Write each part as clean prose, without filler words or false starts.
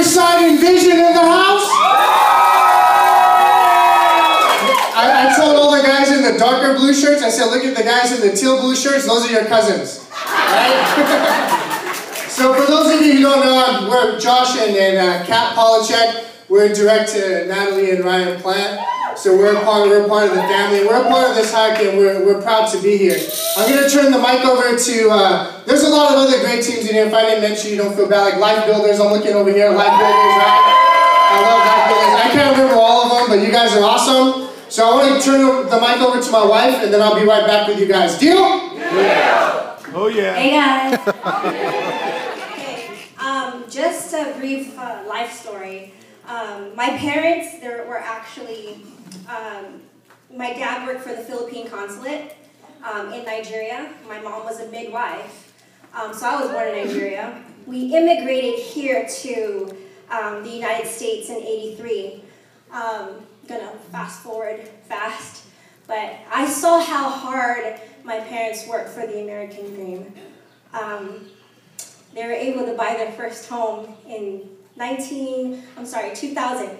Riverside Envision in the house? I told all the guys in the darker blue shirts, I said, look at the guys in the teal blue shirts, those are your cousins. Right? So for those of you who don't know, we're Josh and Kat Polachek. We're direct to Natalie and Ryan Plant. So we're part of the family. We're a part of this hike, and we're proud to be here. I'm going to turn the mic over to, there's a lot of other great teams in here. If I didn't mention, you don't feel bad. Like Life Builders, I'm looking over here. Life Builders, right? I love Life Builders. I can't remember all of them, but you guys are awesome. So I want to turn the mic over to my wife, and then I'll be right back with you guys. Deal? Yeah. Oh yeah. Hey guys. Just a brief life story. My parents, were actually, my dad worked for the Philippine consulate in Nigeria. My mom was a midwife. So I was born in Nigeria. We immigrated here to the United States in '83. Gonna fast forward fast, but I saw how hard my parents worked for the American dream. They were able to buy their first home in 2000.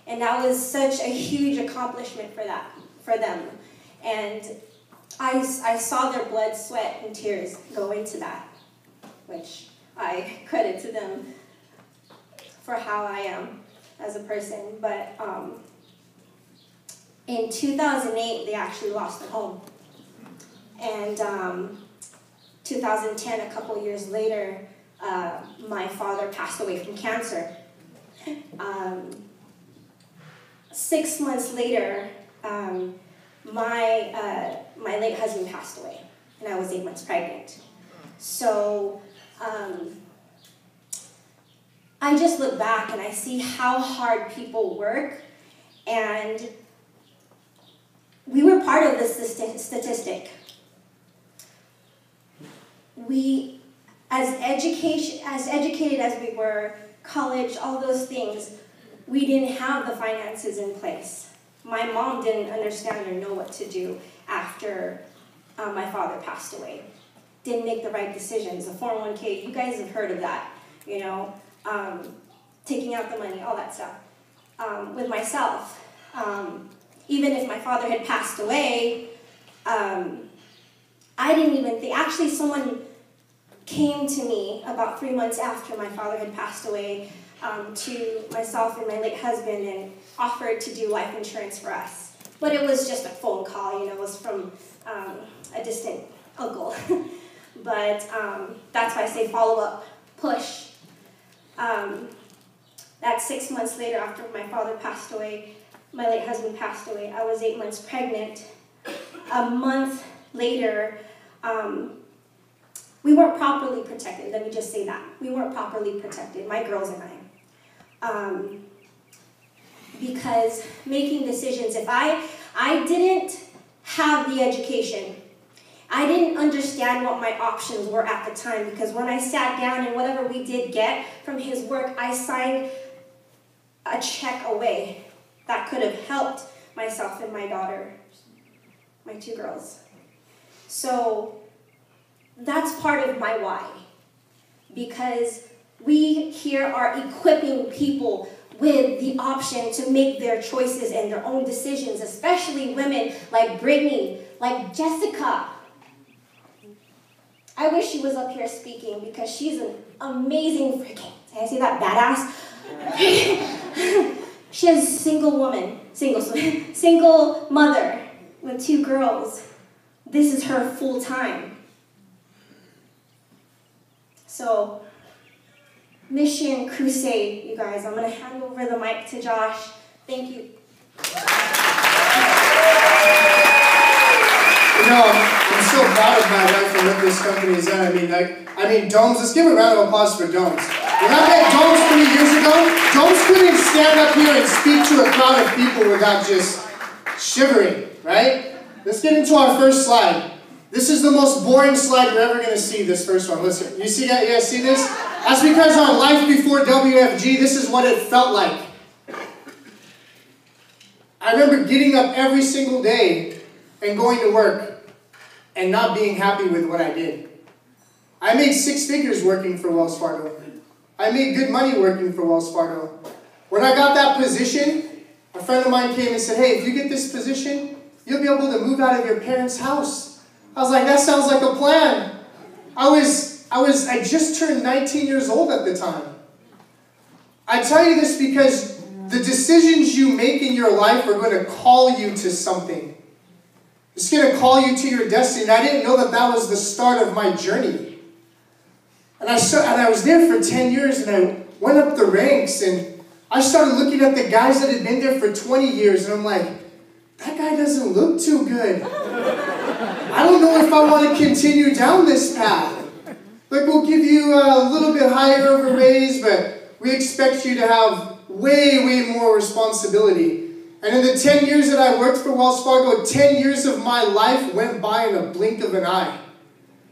And that was such a huge accomplishment for them. And I saw their blood, sweat, and tears go into that, which I credit to them for how I am as a person. But in 2008, they actually lost their home. And 2010, a couple years later, my father passed away from cancer. 6 months later, my late husband passed away, and I was 8 months pregnant. So I just look back and I see how hard people work, and we were part of this statistic. We, as educated as we were, college, all those things, we didn't have the finances in place. My mom didn't understand or know what to do after my father passed away. Didn't make the right decisions. The 401k, you guys have heard of that, you know, taking out the money, all that stuff. With myself, even if my father had passed away, I didn't even think, actually someone came to me about 3 months after my father had passed away, to myself and my late husband, and offered to do life insurance for us. But it was just a phone call, you know, it was from a distant uncle. But that's why I say follow up, push. That 6 months later, after my father passed away, my late husband passed away, I was 8 months pregnant. A month later, we weren't properly protected, let me just say that. We weren't properly protected, my girls and I. Because making decisions, if I didn't have the education, I didn't understand what my options were at the time, because when I sat down and whatever we did get from his work, I signed a check away that could have helped myself and my daughter, my 2 girls. So that's part of my why, because we here are equipping people with the option to make their choices and their own decisions, especially women like Brittany, like Jessica. I wish she was up here speaking, because she's an amazing freaking, can I say that, badass? She is a single woman, single mother with 2 girls. This is her full time. So, Mission Crusade, you guys. I'm going to hand over the mic to Josh. Thank you. You know, I'm so proud of my wife and what this company has done. I mean, Domes, let's give a round of applause for Domes. When I met Domes 3 years ago, Domes couldn't stand up here and speak to a crowd of people without just shivering, right? Let's get into our first slide. This is the most boring slide you're ever going to see, this first one. Listen, you see that? You guys see this? That's because on Life Before WFG, this is what it felt like. I remember getting up every single day and going to work and not being happy with what I did. I made 6 figures working for Wells Fargo. I made good money working for Wells Fargo. When I got that position, a friend of mine came and said, hey, if you get this position, you'll be able to move out of your parents' house. I was like, that sounds like a plan. I just turned 19 years old at the time. I tell you this because the decisions you make in your life are going to call you to something. It's going to call you to your destiny. And I didn't know that that was the start of my journey. And I was there for 10 years, and I went up the ranks, and I started looking at the guys that had been there for 20 years, and I'm like, that guy doesn't look too good. I don't know if I want to continue down this path. Like, we'll give you a little bit higher of a raise, but we expect you to have way, way more responsibility. And in the 10 years that I worked for Wells Fargo, 10 years of my life went by in a blink of an eye.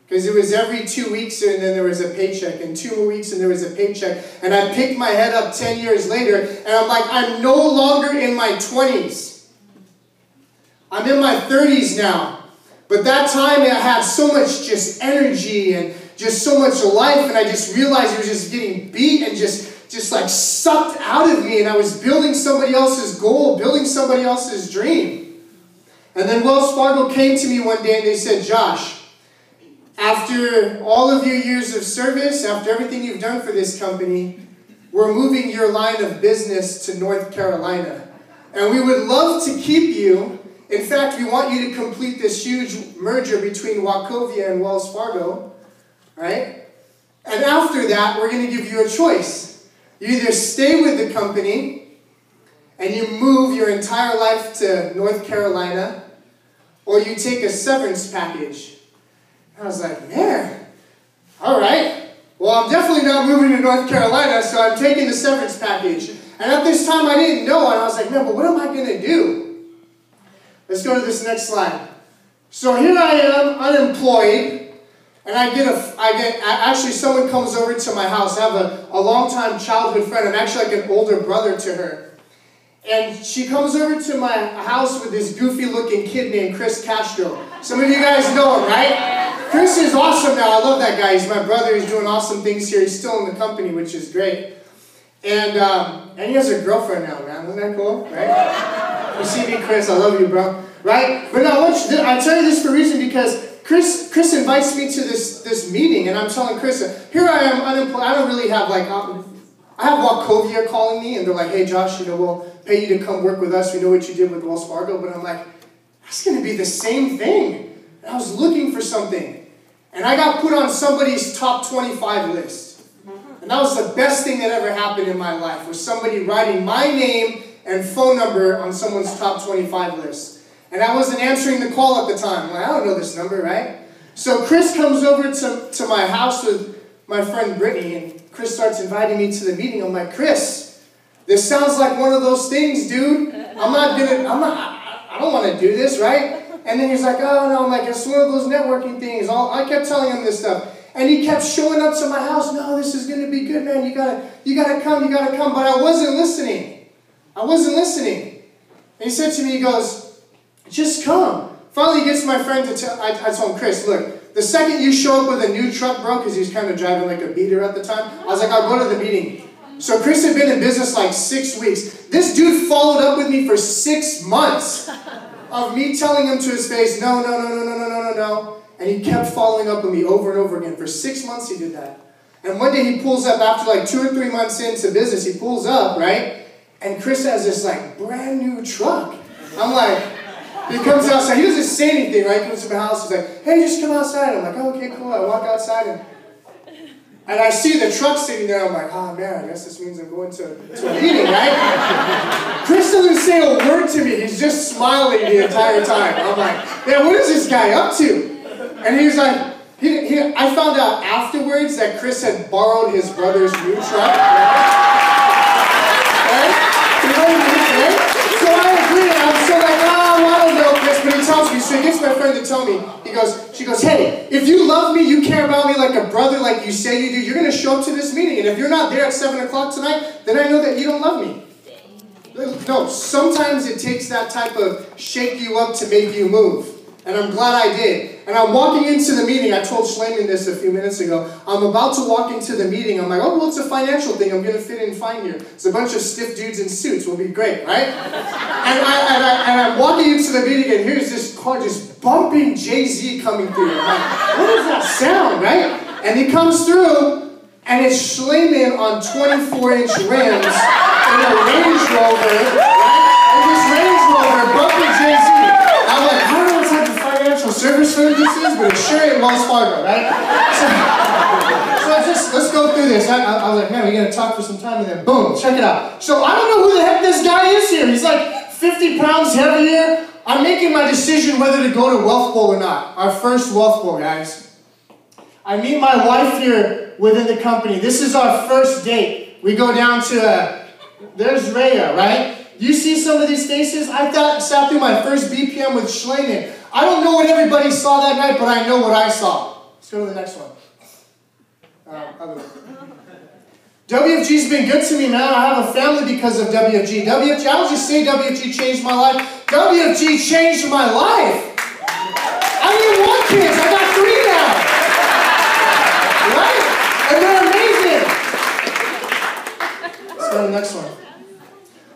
Because it was every 2 weeks and then there was a paycheck, and 2 more weeks and there was a paycheck. And I picked my head up 10 years later, and I'm like, I'm no longer in my 20s. I'm in my 30s now. But that time I had so much just energy and just so much life, and I just realized it was just getting beat and just like sucked out of me, and I was building somebody else's goal, building somebody else's dream. And then Wells Fargo came to me one day and they said, Josh, after all of your years of service, after everything you've done for this company, we're moving your line of business to North Carolina. And we would love to keep you. In fact, we want you to complete this huge merger between Wachovia and Wells Fargo, right? And after that, we're going to give you a choice. You either stay with the company and you move your entire life to North Carolina, or you take a severance package. I was like, man, all right. Well, I'm definitely not moving to North Carolina, so I'm taking the severance package. And at this time, I didn't know, and I was like, man, but what am I going to do? Let's go to this next slide. So here I am, unemployed, and actually someone comes over to my house. I have a longtime childhood friend. I'm actually like an older brother to her. And she comes over to my house with this goofy-looking kid named Chris Castro. Some of you guys know him, right? Chris is awesome now. I love that guy. He's my brother. He's doing awesome things here. He's still in the company, which is great. And he has a girlfriend now, man. Isn't that cool, right? You see me, Chris. I love you, bro. Right? But now, I tell you this for a reason, because Chris invites me to this meeting, and I'm telling Chris, here I am, unemployed. I don't really have, like, I have Wachovia calling me, and they're like, hey, Josh, we'll pay you to come work with us. We know what you did with Wells Fargo. But I'm like, that's going to be the same thing. And I was looking for something. And I got put on somebody's top 25 list. And that was the best thing that ever happened in my life, was somebody writing my name and phone number on someone's top 25 list. And I wasn't answering the call at the time. I'm like, I don't know this number, right? So Chris comes over to my house with my friend Brittany, and Chris starts inviting me to the meeting. I'm like, Chris, this sounds like one of those things, dude. I don't want to do this, right? And then he's like, oh no, I'm like, it's one of those networking things. I kept telling him this stuff. And he kept showing up to my house. No, this is going to be good, man. You gotta come. But I wasn't listening. And he said to me, he goes, just come. Finally, he gets my friend to tell, I told him, Chris, look, the second you show up with a new truck, bro, because he was kind of driving like a beater at the time, I was like, I'll go to the meeting. So Chris had been in business like 6 weeks. This dude followed up with me for 6 months of me telling him to his face, no. And he kept following up with me over and over again. For 6 months he did that. And one day he pulls up after like 2 or 3 months into business. He pulls up, right? And Chris has this like brand new truck. I'm like, he comes outside. He doesn't say anything, right? He comes to my house. He's like, hey, just come outside. I'm like, oh, okay, cool. I walk outside and I see the truck sitting there. I'm like, oh man, I guess this means I'm going to a meeting, right? Chris doesn't say a word to me. He's just smiling the entire time. I'm like, man, what is this guy up to? And he was like, I found out afterwards that Chris had borrowed his brother's new truck. Right? So I agree. I'm so like, I don't know, Chris. But he tells me, so he gets my friend to tell me. She goes, hey, if you love me, you care about me like a brother, like you say you do, you're going to show up to this meeting. And if you're not there at 7 o'clock tonight, then I know that you don't love me. No, sometimes it takes that type of shake you up to make you move. And I'm glad I did. And I'm walking into the meeting. I told Schleiman this a few minutes ago. I'm about to walk into the meeting. I'm like, oh, well, it's a financial thing. I'm going to fit in fine here. It's a bunch of stiff dudes in suits. Will be great, right? and I'm walking into the meeting, and here's this car just bumping Jay-Z coming through. I'm like, what does that sound, right? And he comes through, and it's Schleiman on 24-inch rims in a Range Rover, right? And this Range Rover bumping Jay-Z. I'm like, I don't know what type of financial service firm this is, but it's sure ain't Wells Fargo, right? So let's go through this. I was like, man, we gotta talk for some time, and then boom, check it out. So I don't know who the heck this guy is here. He's like 50 pounds heavier. I'm making my decision whether to go to Wealth Bowl or not. Our first Wealth Bowl, guys. I meet my wife here within the company. This is our first date. We go down to, there's Rhea, right? You see some of these faces? I sat through my first BPM with Schleiman. I don't know what everybody saw that night, but I know what I saw. Let's go to the next one. WFG's been good to me, man. I have a family because of WFG. WFG, I don't just say WFG changed my life. WFG changed my life. I didn't want kids. I got 3 now. Right? And they're amazing. Let's go to the next one.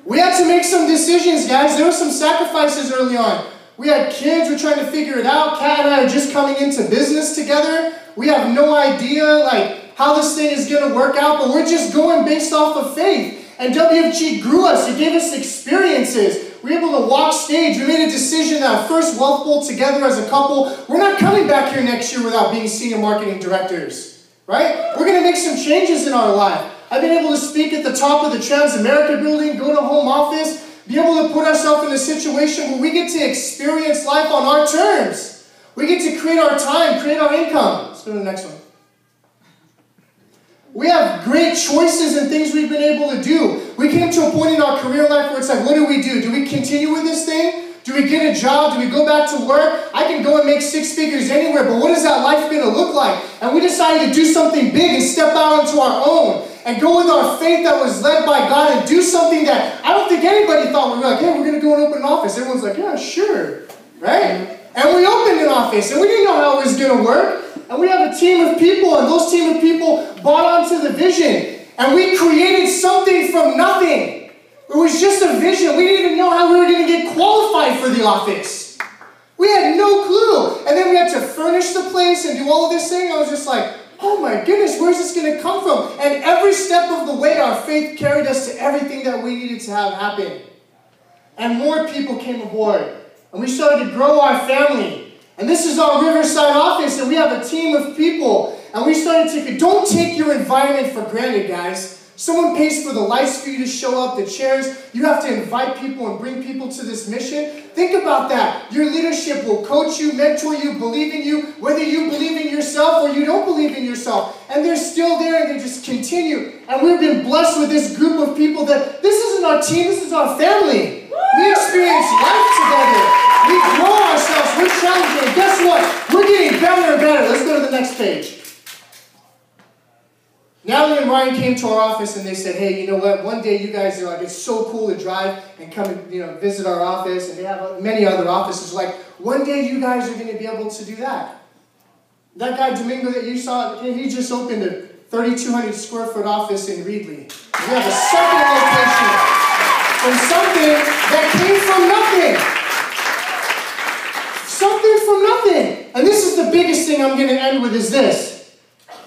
We had to make some decisions, guys. There were some sacrifices early on. We had kids. We're trying to figure it out. Kat and I are just coming into business together. We have no idea, like, how this thing is going to work out, but we're just going based off of faith. And WFG grew us. It gave us experiences. We were able to walk stage. We made a decision that our first Wealth Bowl together as a couple, we're not coming back here next year without being senior marketing directors, right? We're going to make some changes in our life. I've been able to speak at the top of the Transamerica building, go to home office, be able to put ourselves in a situation where we get to experience life on our terms. We get to create our time, create our income. Let's go to the next one. We have great choices and things we've been able to do. We came to a point in our career life where it's like, what do we do? Do we continue with this thing? Do we get a job? Do we go back to work? I can go and make 6 figures anywhere, but what is that life going to look like? And we decided to do something big and step out onto our own and go with our faith that was led by God and do something that I don't think anybody thought. We were like, hey, we're going to go and open an office. Everyone's like, yeah, sure, right? And we opened an office, and we didn't know how it was going to work. And we have a team of people, and those team of people bought onto the vision. And we created something from nothing. It was just a vision. We didn't even know how we were going to get qualified for the office. We had no clue. And then we had to furnish the place and do all of this thing. I was just like, oh my goodness, where's this going to come from? And every step of the way, our faith carried us to everything that we needed to have happen. And more people came aboard. And we started to grow our family. And this is our Riverside office, and we have a team of people. And we started to, don't take your environment for granted, guys. Someone pays for the lights for you to show up, the chairs. You have to invite people and bring people to this mission. Think about that. Your leadership will coach you, mentor you, believe in you, whether you believe in yourself or you don't believe in yourself. And they're still there, and they just continue. And we've been blessed with this group of people that this isn't our team, this is our family. We experience life together. We grow ourselves. We're challenging. And guess what? We're getting better and better. Let's go to the next page. Natalie and Ryan came to our office and they said, hey, you know what? One day you guys are like, it's so cool to drive and come and visit our office. And they have many other offices. Like, one day you guys are going to be able to do that. That guy Domingo that you saw, he just opened a 3,200 square foot office in Reedley. We have a second location from something that came from nothing. Something from nothing. And this is the biggest thing I'm going to end with is this.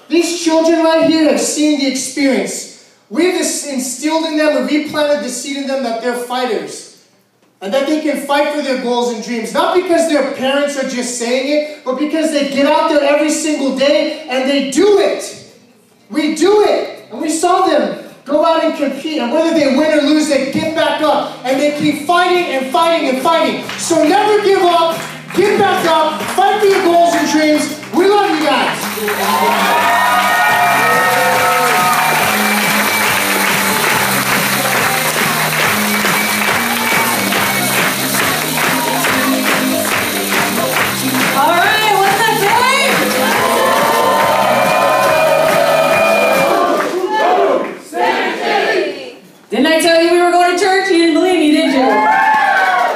These children right here have seen the experience. We've instilled in them and replanted the seed in them that they're fighters. And that they can fight for their goals and dreams. Not because their parents are just saying it, but because they get out there every single day and they do it. We do it. And we saw them go out and compete. And whether they win or lose, they get back up. And they keep fighting and fighting and fighting. So never give up. Get back up. Fight for your goals and dreams. We love you guys.